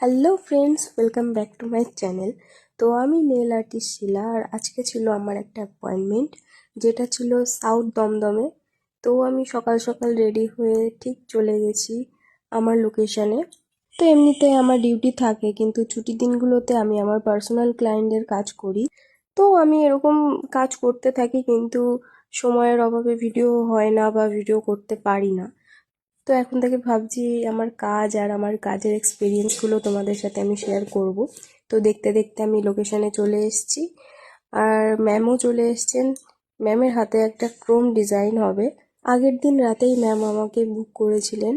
Hello friends, welcome back to my channel. তো আমি nail artist শিলা, আর আজকে ছিল আমার একটা অ্যাপয়েন্টমেন্ট, যেটা ছিল সাউথ দমদমে। তো আমি সকাল সকাল রেডি হয়ে ঠিক চলে গেছি আমার লোকেশানে। তো এমনিতে আমার ডিউটি থাকে, কিন্তু ছুটির দিনগুলোতে আমি আমার পার্সোনাল ক্লায়েন্টের কাজ করি। তো আমি এরকম কাজ করতে থাকি, কিন্তু সময়ের অভাবে ভিডিও হয় না বা ভিডিও করতে পারি না। তো এখন থেকে ভাবছি আমার কাজ আর আমার কাজের এক্সপিরিয়েন্সগুলো তোমাদের সাথে আমি শেয়ার করব। তো দেখতে দেখতে আমি লোকেশনে চলে এসেছি, আর ম্যামও চলে এসেছেন। ম্যামের হাতে একটা ক্রোম ডিজাইন হবে। আগের দিন রাতেই ম্যাম আমাকে বুক করেছিলেন।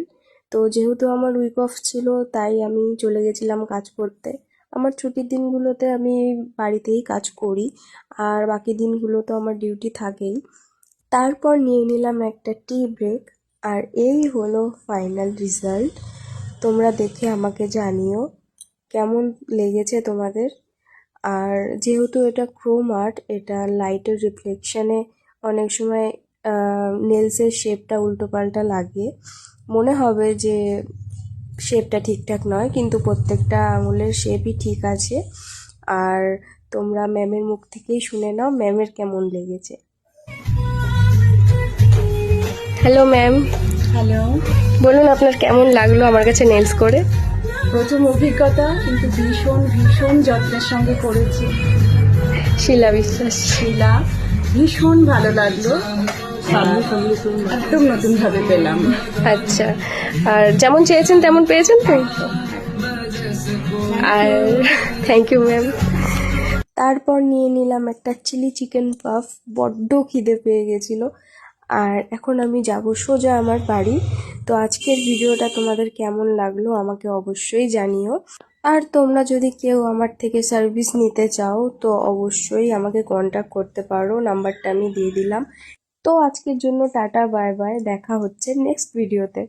তো যেহেতু আমার উইক অফ ছিল, তাই আমি চলে গেছিলাম কাজ করতে। আমার ছুটির দিনগুলোতে আমি বাড়িতেই কাজ করি, আর বাকি দিনগুলো তো আমার ডিউটি থাকেই। তারপর নিয়ে নিলাম একটা টি ব্রেক, আর এই হলো ফাইনাল রেজাল্ট। তোমরা দেখে আমাকে জানিও কেমন লেগেছে তোমাদের। আর যেহেতু এটা ক্রোম আর্ট, এটা লাইটের রিফ্লেকশনে অনেক সময় নেলসের শেপটা উল্টোপাল্টা লাগে, মনে হবে যে শেপটা ঠিকঠাক নয়, কিন্তু প্রত্যেকটা আঙুলের শেপই ঠিক আছে। আর তোমরা ম্যামের মুখ থেকেই শুনে নাও ম্যামের কেমন লেগেছে। Hello ma'am. হ্যালো। বলুন আপনার কেমন লাগলো আমার কাছে নেলস করে। প্রথম অভিজ্ঞতা, কিন্তু ভীষণ ভীষণ যত্নের সঙ্গে করেছি। শিলা বিশ্বাস। শিলা, ভীষণ ভালো লাগলো। একদম নতুন ভাবে পেলাম। আচ্ছা, আর যেমন চেয়েছেন তেমন পেয়েছেন তো। আর থ্যাংক ইউ ম্যাম। তারপর নিয়ে নিলাম একটা চিলি চিকেন পাফ, বড্ড খিদে পেয়ে গেছিল। আর এখন আমি যাব সোজা আমার বাড়ি। তো আজকের ভিডিওটা তোমাদের কেমন লাগলো আমাকে অবশ্যই জানিও। আর তোমরা যদি কেউ আমার থেকে সার্ভিস নিতে চাও, তো অবশ্যই আমাকে কন্ট্যাক্ট করতে পারো, নাম্বারটা আমি দিয়ে দিলাম। তো আজকের জন্য টাটা, বাই বাই, দেখা হচ্ছে নেক্সট ভিডিওতে।